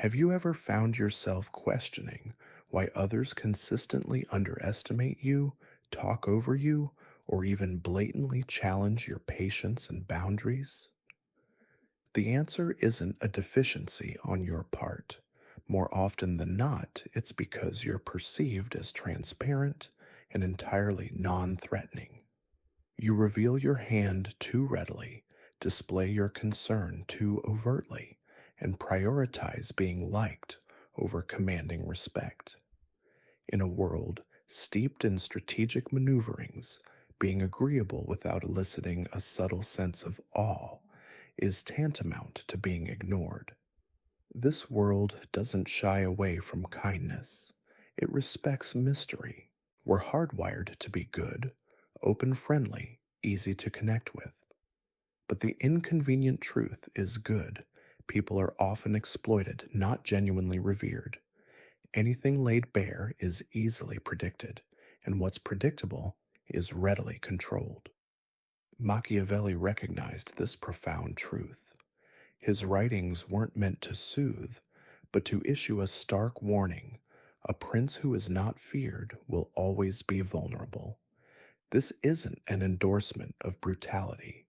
Have you ever found yourself questioning why others consistently underestimate you, talk over you, or even blatantly challenge your patience and boundaries? The answer isn't a deficiency on your part. More often than not, it's because you're perceived as transparent and entirely non threatening. You reveal your hand too readily, display your concern too overtly, and prioritize being liked over commanding respect. In a world steeped in strategic maneuverings, being agreeable without eliciting a subtle sense of awe is tantamount to being ignored. This world doesn't shy away from kindness, it respects mystery. We're hardwired to be good, open friendly, easy to connect with. But the inconvenient truth is good. People are often exploited, not genuinely revered. Anything laid bare is easily predicted, and what's predictable is readily controlled. Machiavelli recognized this profound truth. His writings weren't meant to soothe, but to issue a stark warning. A prince who is not feared will always be vulnerable. This isn't an endorsement of brutality.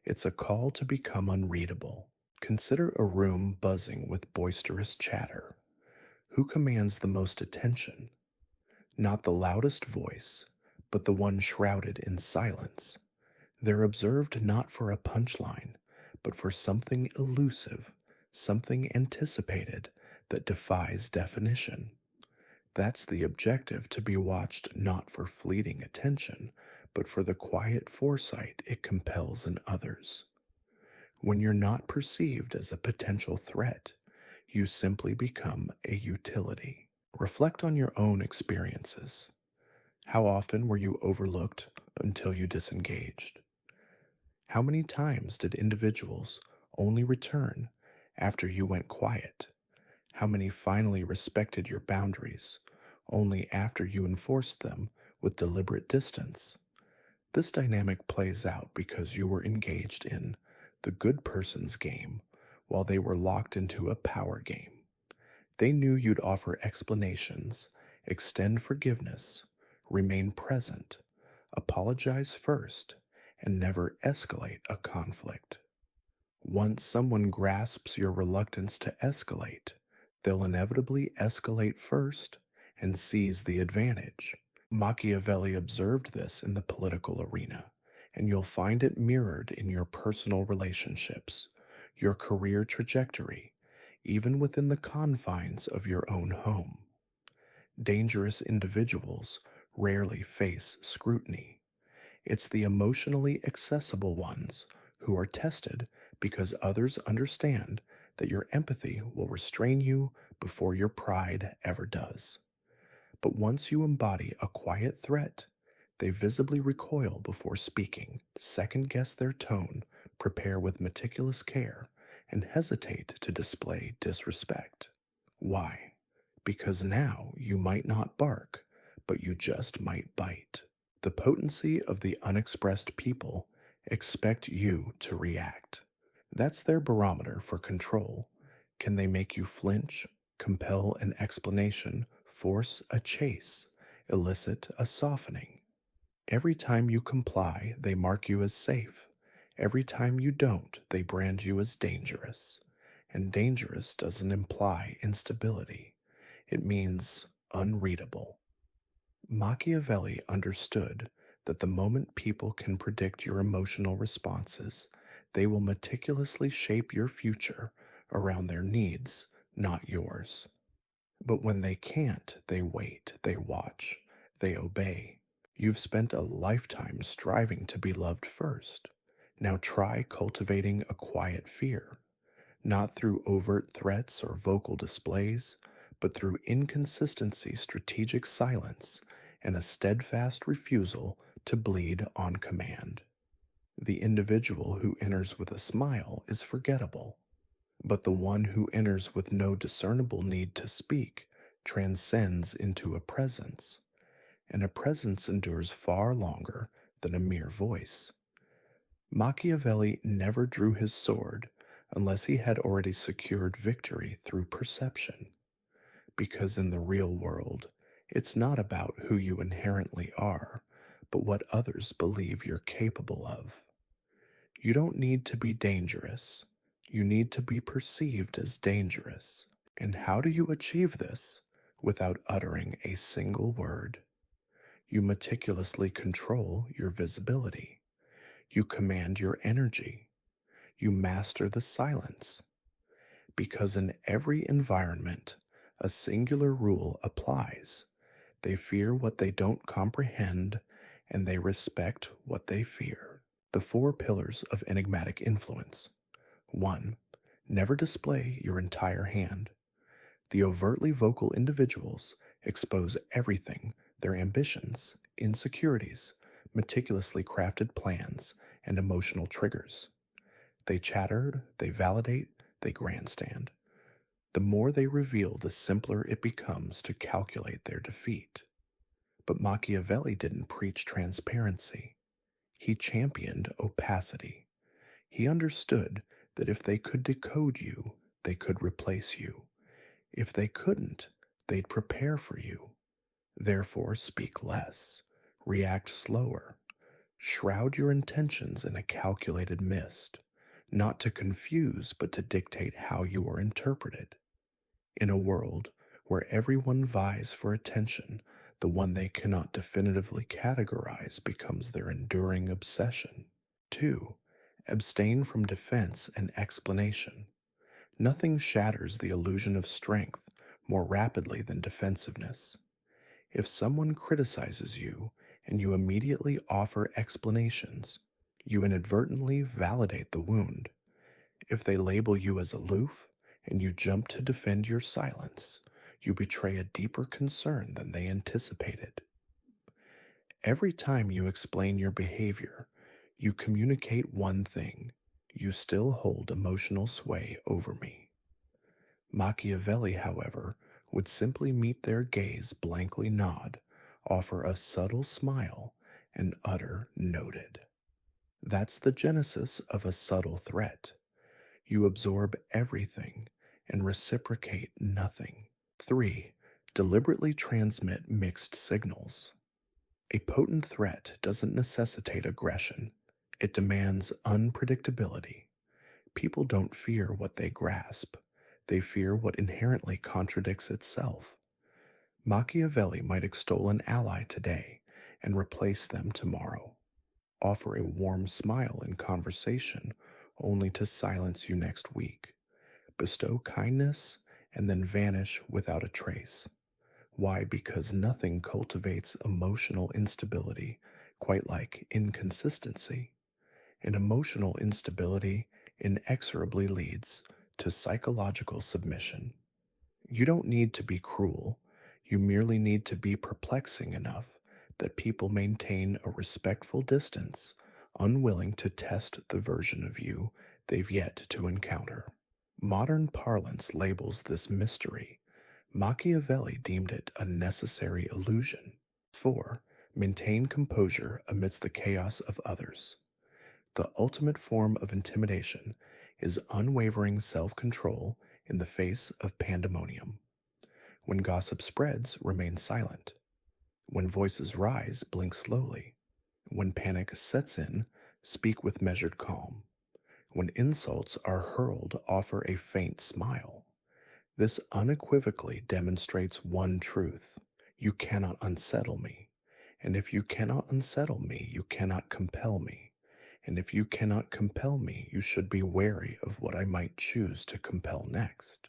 It's a call to become unreadable. Consider a room buzzing with boisterous chatter. Who commands the most attention? Not the loudest voice, but the one shrouded in silence. They're observed not for a punchline, but for something elusive, something anticipated that defies definition. That's the objective to be watched not for fleeting attention, but for the quiet foresight it compels in others. When you're not perceived as a potential threat, you simply become a utility. Reflect on your own experiences. How often were you overlooked until you disengaged? How many times did individuals only return after you went quiet? How many finally respected your boundaries only after you enforced them with deliberate distance? This dynamic plays out because you were engaged in the good person's game while they were locked into a power game. They knew you'd offer explanations, extend forgiveness, remain present, apologize first, and never escalate a conflict. Once someone grasps your reluctance to escalate, they'll inevitably escalate first and seize the advantage. Machiavelli observed this in the political arena, and you'll find it mirrored in your personal relationships, your career trajectory, even within the confines of your own home. Dangerous individuals rarely face scrutiny. It's the emotionally accessible ones who are tested because others understand that your empathy will restrain you before your pride ever does. But once you embody a quiet threat, they visibly recoil before speaking, second guess their tone, prepare with meticulous care, and hesitate to display disrespect. Why? Because now you might not bark, but you just might bite. The potency of the unexpressed people expect you to react. That's their barometer for control. Can they make you flinch, compel an explanation, force a chase, elicit a softening? Every time you comply, they mark you as safe. Every time you don't, they brand you as dangerous. And dangerous doesn't imply instability, it means unreadable. Machiavelli understood that the moment people can predict your emotional responses, they will meticulously shape your future around their needs, not yours. But when they can't, they wait, they watch, they obey. You've spent a lifetime striving to be loved first. Now try cultivating a quiet fear, not through overt threats or vocal displays, but through inconsistency, strategic silence, and a steadfast refusal to bleed on command. The individual who enters with a smile is forgettable, but the one who enters with no discernible need to speak transcends into a presence, and a presence endures far longer than a mere voice. Machiavelli never drew his sword unless he had already secured victory through perception. Because in the real world, it's not about who you inherently are, but what others believe you're capable of. You don't need to be dangerous. You need to be perceived as dangerous. And how do you achieve this without uttering a single word? You meticulously control your visibility. You command your energy. You master the silence. Because in every environment, a singular rule applies. They fear what they don't comprehend, and they respect what they fear. The four pillars of enigmatic influence. 1. Never display your entire hand. The overtly vocal individuals expose everything: their ambitions, insecurities, meticulously crafted plans, and emotional triggers. They chatter, they validate, they grandstand. The more they reveal, the simpler it becomes to calculate their defeat. But Machiavelli didn't preach transparency. He championed opacity. He understood that if they could decode you, they could replace you. If they couldn't, they'd prepare for you. Therefore, speak less, react slower, shroud your intentions in a calculated mist, not to confuse, but to dictate how you are interpreted. In a world where everyone vies for attention, the one they cannot definitively categorize becomes their enduring obsession. 2. Abstain from defense and explanation. Nothing shatters the illusion of strength more rapidly than defensiveness. If someone criticizes you and you immediately offer explanations, you inadvertently validate the wound. If they label you as aloof and you jump to defend your silence, you betray a deeper concern than they anticipated. Every time you explain your behavior, you communicate one thing: you still hold emotional sway over me. Machiavelli, however, would simply meet their gaze, blankly nod, offer a subtle smile, and utter "noted." That's the genesis of a subtle threat. You absorb everything and reciprocate nothing. 3. Deliberately transmit mixed signals. A potent threat doesn't necessitate aggression, it demands unpredictability. People don't fear what they grasp, they fear what inherently contradicts itself. Machiavelli might extol an ally today and replace them tomorrow, offer a warm smile in conversation only to silence you next week, bestow kindness and then vanish without a trace. Why? Because nothing cultivates emotional instability quite like inconsistency. And emotional instability inexorably leads to psychological submission. You don't need to be cruel, you merely need to be perplexing enough that people maintain a respectful distance, unwilling to test the version of you they've yet to encounter. Modern parlance labels this mystery. Machiavelli deemed it a necessary illusion. 4. Maintain composure amidst the chaos of others. The ultimate form of intimidation is unwavering self-control in the face of pandemonium. When gossip spreads, remain silent. When voices rise, blink slowly. When panic sets in, speak with measured calm. When insults are hurled, offer a faint smile. This unequivocally demonstrates one truth: you cannot unsettle me. And if you cannot unsettle me, you cannot compel me. And if you cannot compel me, you should be wary of what I might choose to compel next.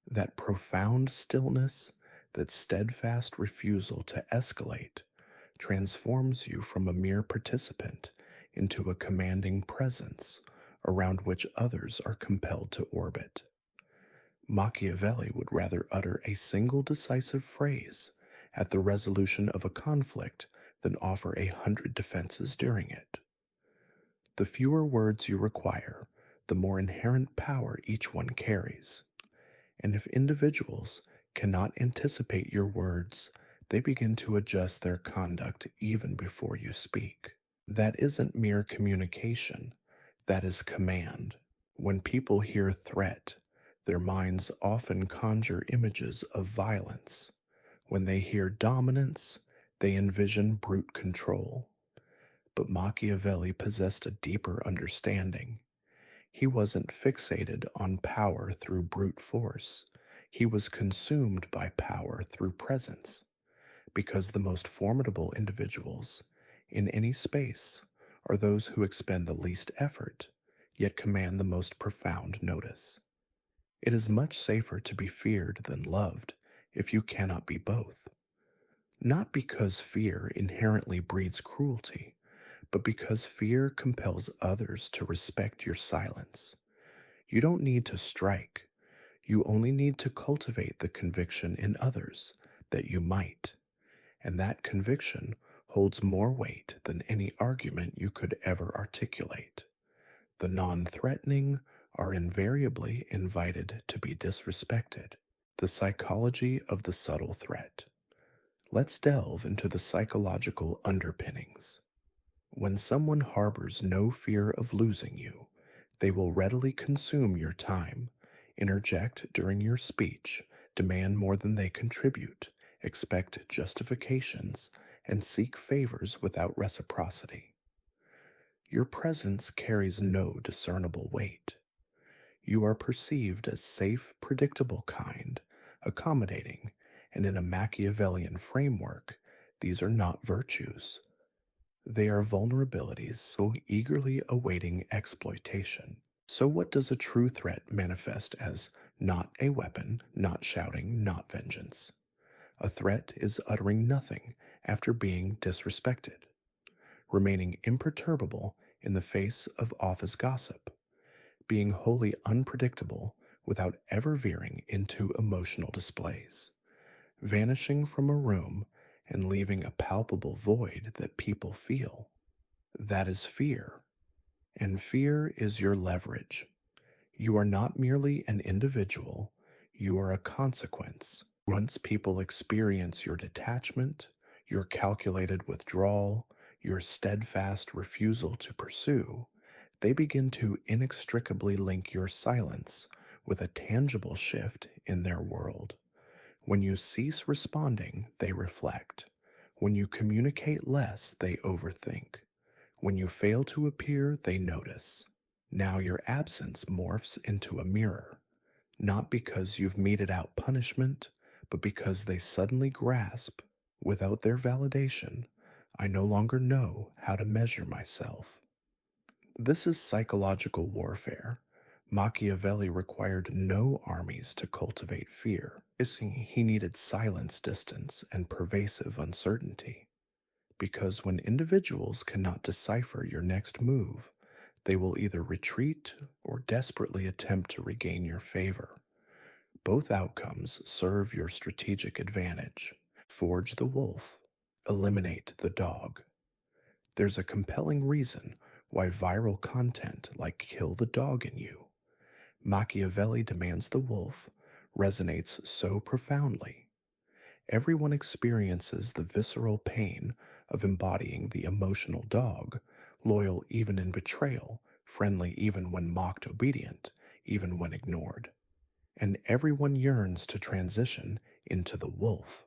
That profound stillness, that steadfast refusal to escalate, transforms you from a mere participant into a commanding presence around which others are compelled to orbit. Machiavelli would rather utter a single decisive phrase at the resolution of a conflict than offer 100 defenses during it. The fewer words you require, the more inherent power each one carries. And if individuals cannot anticipate your words, they begin to adjust their conduct even before you speak. That isn't mere communication, that is command. When people hear threat, their minds often conjure images of violence. When they hear dominance, they envision brute control. But Machiavelli possessed a deeper understanding. He wasn't fixated on power through brute force. He was consumed by power through presence, because the most formidable individuals in any space are those who expend the least effort, yet command the most profound notice. It is much safer to be feared than loved if you cannot be both. Not because fear inherently breeds cruelty, but because fear compels others to respect your silence. You don't need to strike, you only need to cultivate the conviction in others that you might, and that conviction holds more weight than any argument you could ever articulate. The non threatening are invariably invited to be disrespected. The psychology of the subtle threat. Let's delve into the psychological underpinnings. When someone harbors no fear of losing you, they will readily consume your time, interject during your speech, demand more than they contribute, expect justifications, and seek favors without reciprocity. Your presence carries no discernible weight. You are perceived as safe, predictable, kind, accommodating, and in a Machiavellian framework, these are not virtues. They are vulnerabilities so eagerly awaiting exploitation. So, what does a true threat manifest as? Not a weapon, not shouting, not vengeance. A threat is uttering nothing after being disrespected, remaining imperturbable in the face of office gossip, being wholly unpredictable without ever veering into emotional displays, vanishing from a room and leaving a palpable void that people feel. That is fear, and fear is your leverage. You are not merely an individual, you are a consequence. Once people experience your detachment, your calculated withdrawal, your steadfast refusal to pursue, they begin to inextricably link your silence with a tangible shift in their world. When you cease responding, they reflect. When you communicate less, they overthink. When you fail to appear, they notice. Now your absence morphs into a mirror, not because you've meted out punishment, but because they suddenly grasp, without their validation, I no longer know how to measure myself. This is psychological warfare. Machiavelli required no armies to cultivate fear. He needed silence, distance, and pervasive uncertainty. Because when individuals cannot decipher your next move, they will either retreat or desperately attempt to regain your favor. Both outcomes serve your strategic advantage. Forge the wolf, eliminate the dog. There's a compelling reason why viral content like Kill the Dog in You, Machiavelli demands the wolf, resonates so profoundly. Everyone experiences the visceral pain of embodying the emotional dog, loyal even in betrayal, friendly even when mocked obedient, even when ignored. And everyone yearns to transition into the wolf.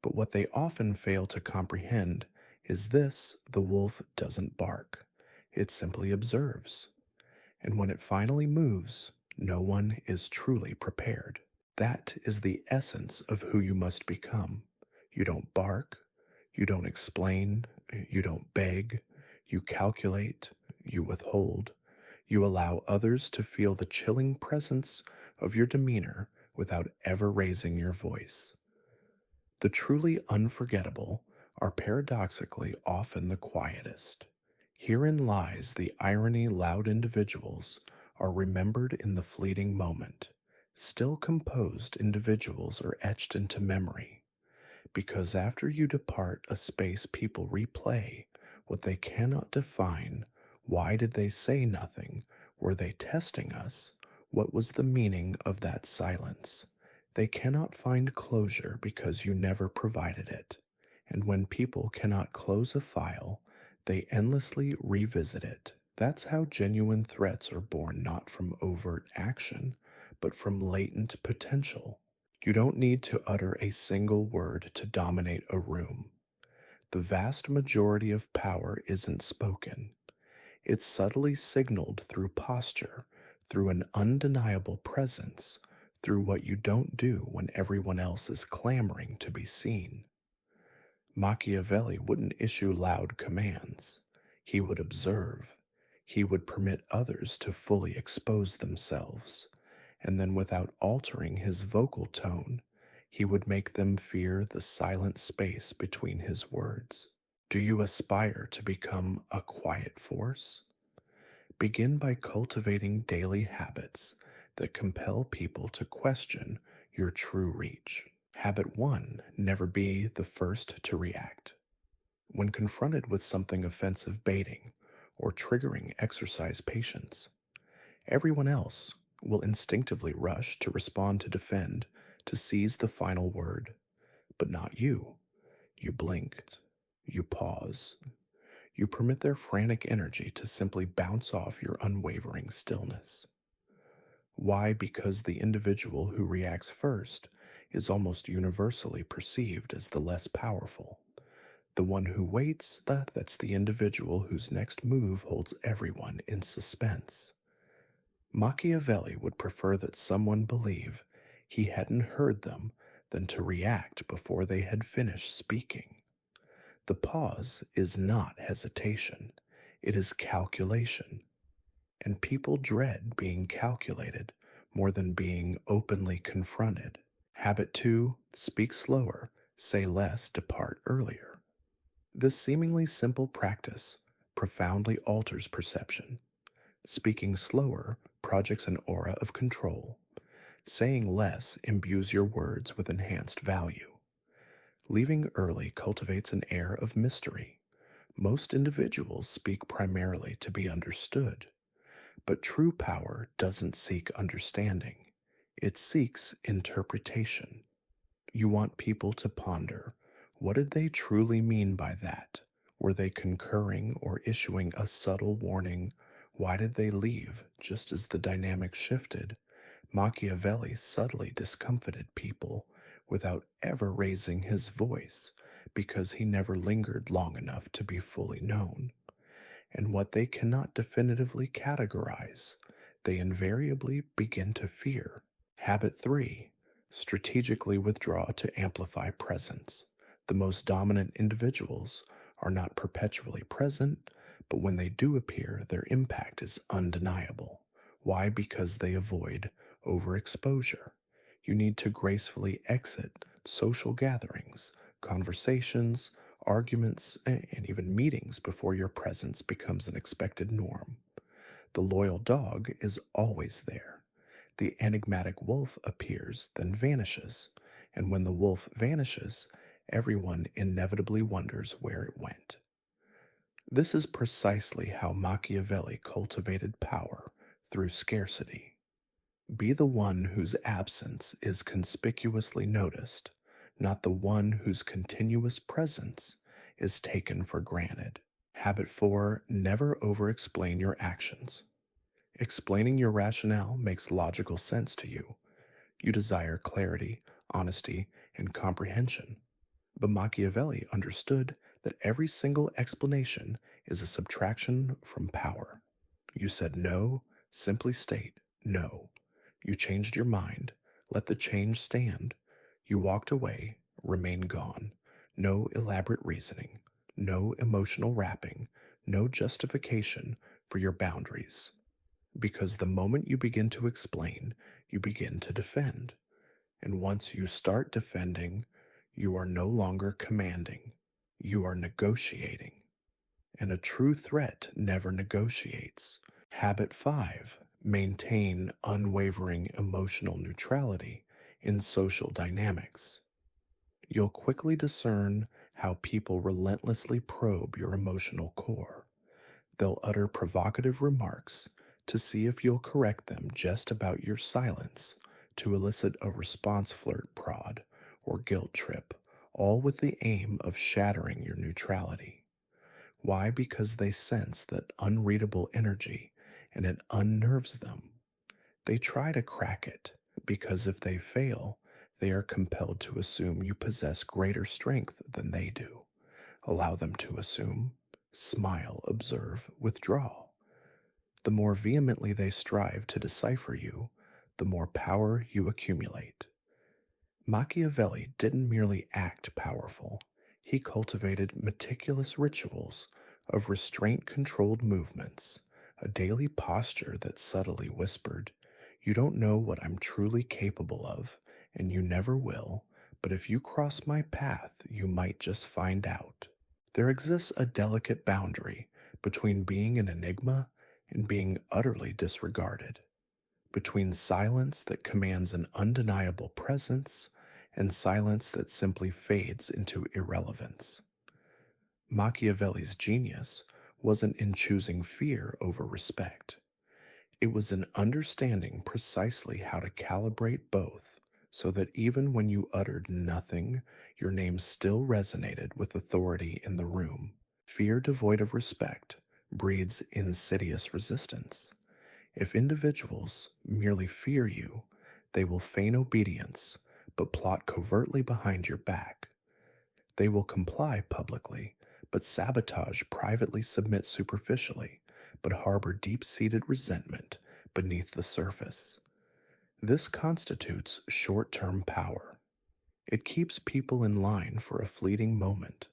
But what they often fail to comprehend is this: the wolf doesn't bark, it simply observes. And when it finally moves, no one is truly prepared. That is the essence of who you must become. You don't bark, you don't explain, you don't beg, you calculate, you withhold. You allow others to feel the chilling presence of your demeanor without ever raising your voice. The truly unforgettable are paradoxically often the quietest. Herein lies the irony: loud individuals are remembered in the fleeting moment. Still composed individuals are etched into memory, because after you depart a space people replay what they cannot define. Why did they say nothing? Were they testing us? What was the meaning of that silence? They cannot find closure because you never provided it. And when people cannot close a file, they endlessly revisit it. That's how genuine threats are born not from overt action, but from latent potential. You don't need to utter a single word to dominate a room. The vast majority of power isn't spoken. It's subtly signaled through posture, through an undeniable presence, through what you don't do when everyone else is clamoring to be seen. Machiavelli wouldn't issue loud commands. He would observe. He would permit others to fully expose themselves, and then without altering his vocal tone, he would make them fear the silent space between his words. Do you aspire to become a quiet force? Begin by cultivating daily habits that compel people to question your true reach. Habit 1: never be the first to react. When confronted with something offensive baiting or triggering, exercise patience. Everyone else will instinctively rush to respond, to defend, to seize the final word, but not you. You blink, you pause, you permit their frantic energy to simply bounce off your unwavering stillness. Why? Because the individual who reacts first is almost universally perceived as the less powerful. The one who waits, that's the individual whose next move holds everyone in suspense. Machiavelli would prefer that someone believe he hadn't heard them than to react before they had finished speaking. The pause is not hesitation, it is calculation. And people dread being calculated more than being openly confronted. Habit 2: speak slower, say less, depart earlier. This seemingly simple practice profoundly alters perception. Speaking slower projects an aura of control. Saying less imbues your words with enhanced value. Leaving early cultivates an air of mystery. Most individuals speak primarily to be understood, but true power doesn't seek understanding, it seeks interpretation. You want people to ponder, what did they truly mean by that? Were they concurring or issuing a subtle warning? Why did they leave just as the dynamic shifted? Machiavelli subtly discomfited people without ever raising his voice because he never lingered long enough to be fully known. And what they cannot definitively categorize, they invariably begin to fear. Habit 3: strategically withdraw to amplify presence. The most dominant individuals are not perpetually present, but when they do appear, their impact is undeniable. Why? Because they avoid overexposure. You need to gracefully exit social gatherings, conversations, arguments, and even meetings before your presence becomes an expected norm. The loyal dog is always there. The enigmatic wolf appears, then vanishes, and when the wolf vanishes, everyone inevitably wonders where it went. This is precisely how Machiavelli cultivated power, through scarcity. Be the one whose absence is conspicuously noticed, not the one whose continuous presence is taken for granted. Habit 4: never over-explain your actions. Explaining your rationale makes logical sense to you. You desire clarity, honesty, and comprehension. But Machiavelli understood that every single explanation is a subtraction from power. You said no, simply state no. You changed your mind, let the change stand. You walked away, remain gone. No elaborate reasoning, no emotional wrapping, no justification for your boundaries. Because the moment you begin to explain, you begin to defend. And once you start defending, you are no longer commanding, you are negotiating. And a true threat never negotiates. Habit 5: maintain unwavering emotional neutrality in social dynamics. You'll quickly discern how people relentlessly probe your emotional core. They'll utter provocative remarks to see if you'll correct them just about your silence, to elicit a response flirt prod or guilt trip, all with the aim of shattering your neutrality. Why? Because they sense that unreadable energy and it unnerves them. They try to crack it because if they fail, they are compelled to assume you possess greater strength than they do. Allow them to assume, smile, observe, withdraw. The more vehemently they strive to decipher you, the more power you accumulate. Machiavelli didn't merely act powerful, he cultivated meticulous rituals of restraint controlled movements, a daily posture that subtly whispered, "You don't know what I'm truly capable of, and you never will, but if you cross my path, you might just find out." There exists a delicate boundary between being an enigma and being utterly disregarded, between silence that commands an undeniable presence and silence that simply fades into irrelevance. Machiavelli's genius wasn't in choosing fear over respect. It was in understanding precisely how to calibrate both so that even when you uttered nothing, your name still resonated with authority in the room. Fear devoid of respect breeds insidious resistance. If individuals merely fear you, they will feign obedience but plot covertly behind your back. They will comply publicly but sabotage privately, submit superficially, but harbor deep seated resentment beneath the surface. This constitutes short term power. It keeps people in line for a fleeting moment,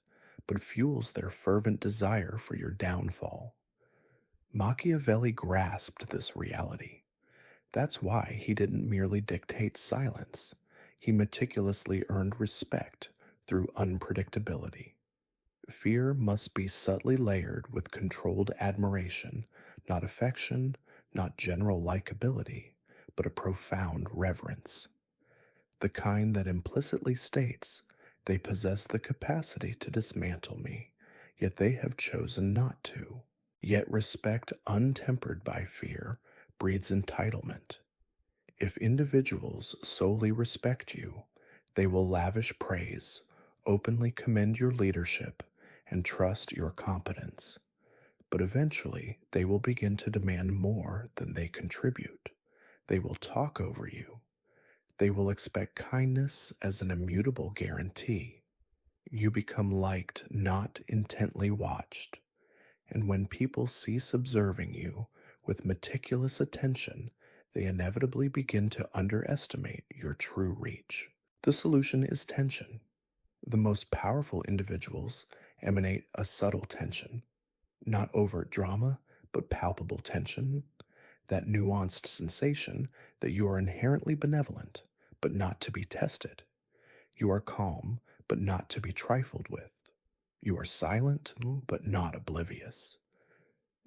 but fuels their fervent desire for your downfall. Machiavelli grasped this reality. That's why he didn't merely dictate silence, he meticulously earned respect through unpredictability. Fear must be subtly layered with controlled admiration, not affection, not general likability, but a profound reverence. The kind that implicitly states, they possess the capacity to dismantle me, yet they have chosen not to. Yet respect untempered by fear breeds entitlement. If individuals solely respect you, they will lavish praise, openly commend your leadership, and trust your competence. But eventually, they will begin to demand more than they contribute. They will talk over you. They will expect kindness as an immutable guarantee. You become liked, not intently watched. And when people cease observing you with meticulous attention, they inevitably begin to underestimate your true reach. The solution is tension. The most powerful individuals emanate a subtle tension, not overt drama, but palpable tension, that nuanced sensation that you are inherently benevolent, but not to be tested. You are calm, but not to be trifled with. You are silent, but not oblivious.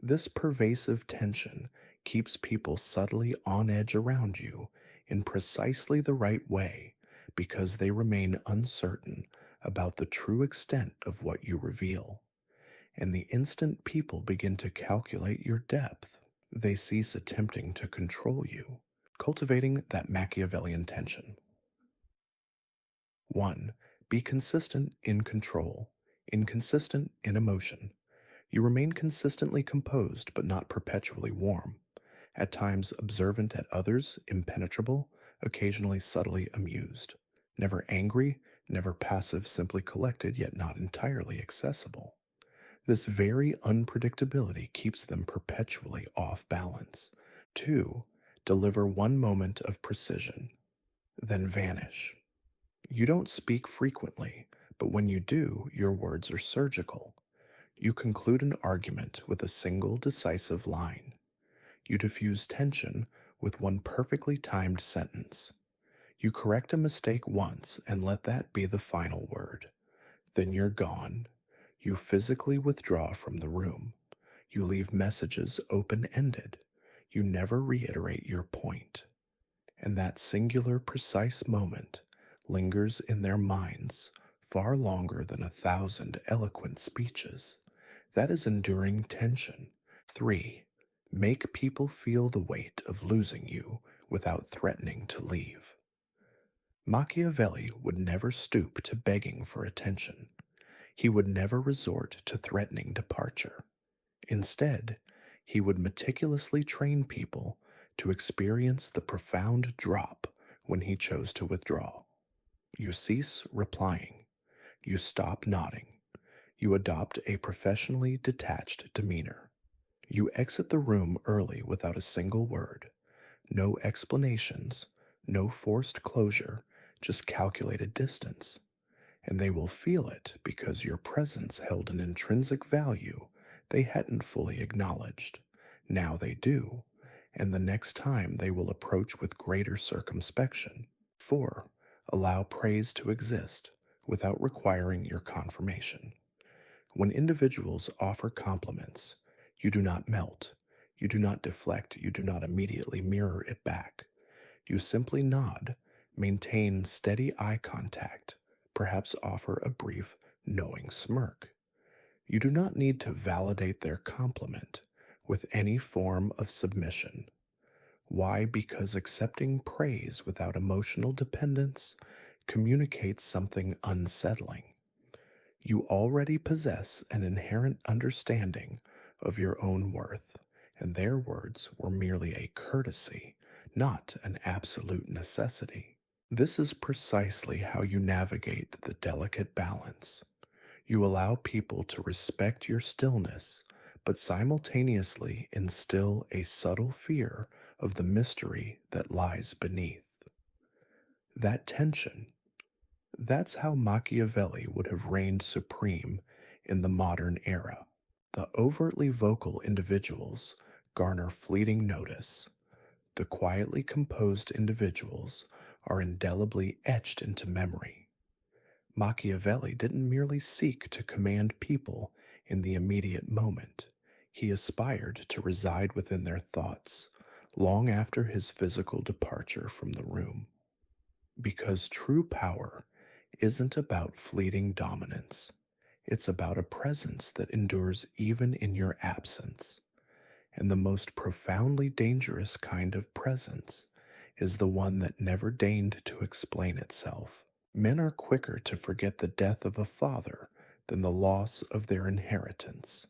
This pervasive tension keeps people subtly on edge around you in precisely the right way because they remain uncertain about the true extent of what you reveal. And the instant people begin to calculate your depth, they cease attempting to control you, cultivating that Machiavellian tension. 1. Be consistent in control, inconsistent in emotion. You remain consistently composed but not perpetually warm, at times observant at others, impenetrable, occasionally subtly amused. Never angry, never passive, simply collected yet not entirely accessible. This very unpredictability keeps them perpetually off balance. 2. Deliver one moment of precision, then vanish. You don't speak frequently, but when you do, your words are surgical. You conclude an argument with a single decisive line. You diffuse tension with one perfectly timed sentence. You correct a mistake once and let that be the final word. Then you're gone. You physically withdraw from the room. You leave messages open-ended. You never reiterate your point. And that singular, precise moment lingers in their minds far longer than 1,000 eloquent speeches. That is enduring tension. 3. Make people feel the weight of losing you without threatening to leave. Machiavelli would never stoop to begging for attention. He would never resort to threatening departure. Instead, he would meticulously train people to experience the profound drop when he chose to withdraw. You cease replying. You stop nodding. You adopt a professionally detached demeanor. You exit the room early without a single word. No explanations, no forced closure, just calculated distance. And they will feel it because your presence held an intrinsic value they hadn't fully acknowledged. Now they do, and the next time they will approach with greater circumspection. 4. Allow praise to exist without requiring your confirmation. When individuals offer compliments, you do not melt, you do not deflect, you do not immediately mirror it back. You simply nod, maintain steady eye contact, perhaps offer a brief, knowing smirk. You do not need to validate their compliment with any form of submission. Why? Because accepting praise without emotional dependence communicates something unsettling. You already possess an inherent understanding of your own worth, and their words were merely a courtesy, not an absolute necessity. This is precisely how you navigate the delicate balance. You allow people to respect your stillness, but simultaneously instill a subtle fear of the mystery that lies beneath. That tension, that's how Machiavelli would have reigned supreme in the modern era. The overtly vocal individuals garner fleeting notice. The quietly composed individuals are indelibly etched into memory. Machiavelli didn't merely seek to command people in the immediate moment. He aspired to reside within their thoughts long after his physical departure from the room. Because true power isn't about fleeting dominance. It's about a presence that endures even in your absence. And the most profoundly dangerous kind of presence is the one that never deigned to explain itself. Men are quicker to forget the death of a father than the loss of their inheritance.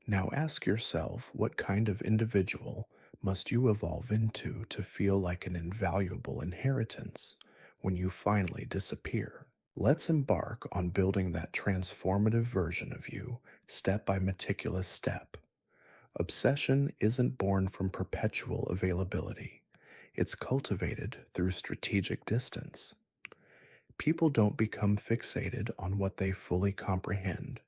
Now ask yourself, what kind of individual must you evolve into to feel like an invaluable inheritance when you finally disappear? Let's embark on building that transformative version of you, step by meticulous step. Obsession isn't born from perpetual availability. It's cultivated through strategic distance. People don't become fixated on what they fully comprehend.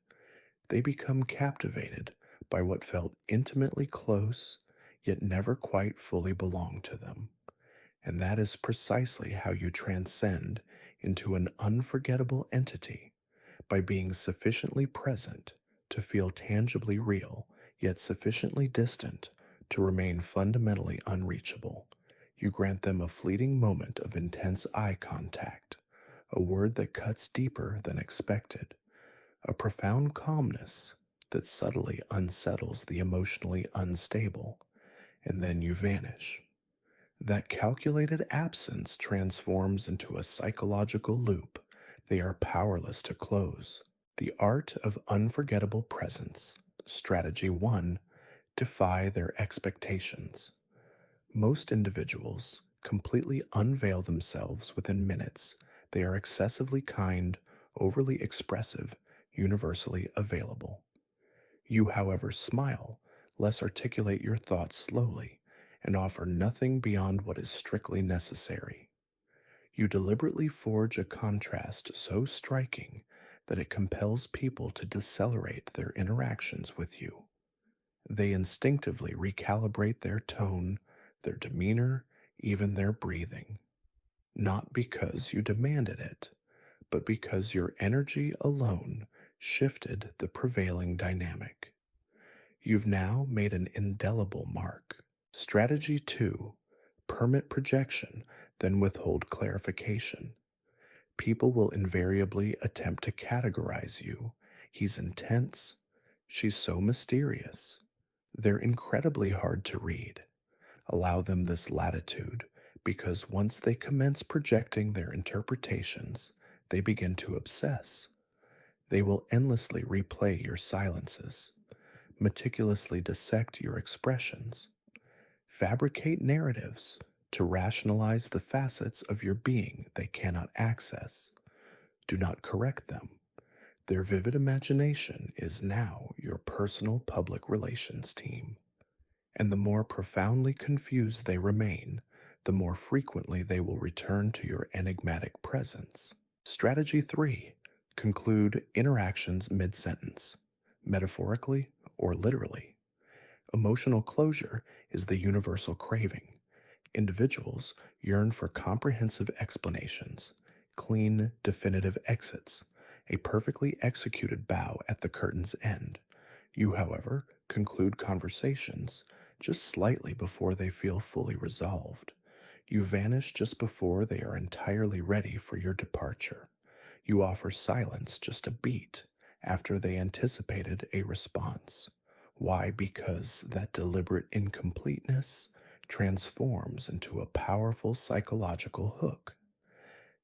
They become captivated by what felt intimately close, yet never quite fully belonged to them. And that is precisely how you transcend into an unforgettable entity, by being sufficiently present to feel tangibly real, yet sufficiently distant to remain fundamentally unreachable. You grant them a fleeting moment of intense eye contact, a word that cuts deeper than expected, a profound calmness that subtly unsettles the emotionally unstable, and then you vanish. That calculated absence transforms into a psychological loop they are powerless to close. The art of unforgettable presence. Strategy 1. Defy their expectations. Most individuals completely unveil themselves within minutes. They are excessively kind, overly expressive, universally available. You, however, smile, less articulate your thoughts slowly, and offer nothing beyond what is strictly necessary. You deliberately forge a contrast so striking that it compels people to decelerate their interactions with you. They instinctively recalibrate their tone, their demeanor, even their breathing. Not because you demanded it, but because your energy alone shifted the prevailing dynamic. You've now made an indelible mark. Strategy 2. Permit projection, then withhold clarification. People will invariably attempt to categorize you. He's intense. She's so mysterious. They're incredibly hard to read. Allow them this latitude, because once they commence projecting their interpretations, they begin to obsess. They will endlessly replay your silences, meticulously dissect your expressions, fabricate narratives to rationalize the facets of your being they cannot access. Do not correct them. Their vivid imagination is now your personal public relations team. And the more profoundly confused they remain, the more frequently they will return to your enigmatic presence. Strategy 3. Conclude interactions mid sentence, metaphorically or literally. Emotional closure is the universal craving. Individuals yearn for comprehensive explanations, clean, definitive exits, a perfectly executed bow at the curtain's end. You, however, conclude conversations just slightly before they feel fully resolved. You vanish just before they are entirely ready for your departure. You offer silence just a beat after they anticipated a response. Why? Because that deliberate incompleteness transforms into a powerful psychological hook.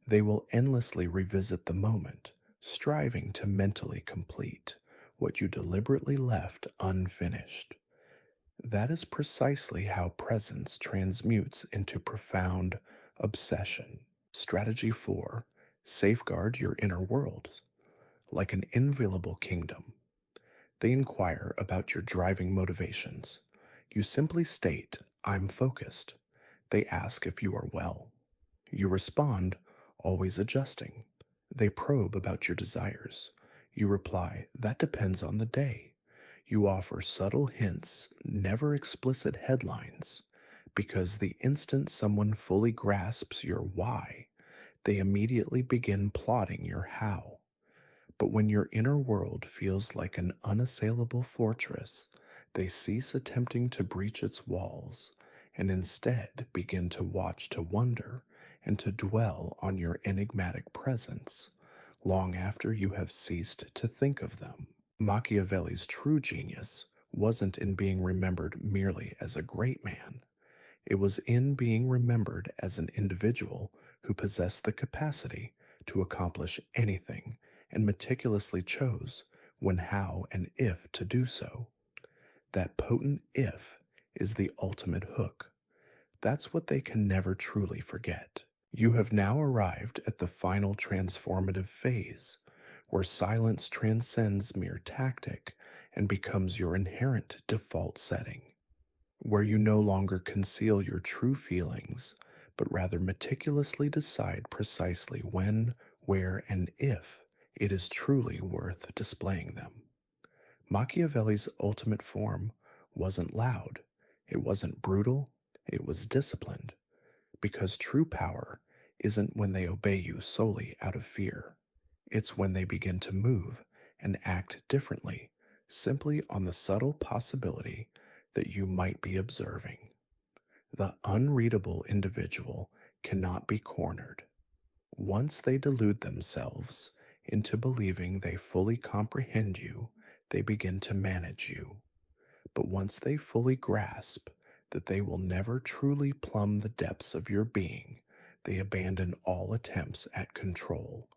They will endlessly revisit the moment, striving to mentally complete what you deliberately left unfinished. That is precisely how presence transmutes into profound obsession. Strategy 4. Safeguard your inner world. Like an inviolable kingdom, they inquire about your driving motivations. You simply state, I'm focused. They ask if you are well. You respond, always adjusting. They probe about your desires. You reply, that depends on the day. You offer subtle hints, never explicit headlines, because the instant someone fully grasps your why, they immediately begin plotting your how. But when your inner world feels like an unassailable fortress, they cease attempting to breach its walls and instead begin to watch, to wonder, and to dwell on your enigmatic presence long after you have ceased to think of them. Machiavelli's true genius wasn't in being remembered merely as a great man. It was in being remembered as an individual who possessed the capacity to accomplish anything and meticulously chose when, how, and if to do so. That potent if is the ultimate hook. That's what they can never truly forget. You have now arrived at the final transformative phase, where silence transcends mere tactic and becomes your inherent default setting, where you no longer conceal your true feelings, but rather meticulously decide precisely when, where, and if it is truly worth displaying them. Machiavelli's ultimate form wasn't loud, it wasn't brutal, it was disciplined, because true power isn't when they obey you solely out of fear. It's when they begin to move and act differently, simply on the subtle possibility that you might be observing. The unreadable individual cannot be cornered. Once they delude themselves into believing they fully comprehend you, they begin to manage you. But once they fully grasp that they will never truly plumb the depths of your being, they abandon all attempts at control.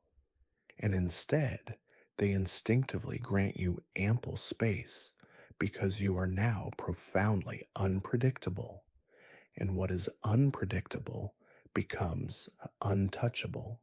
And instead, they instinctively grant you ample space because you are now profoundly unpredictable. And what is unpredictable becomes untouchable.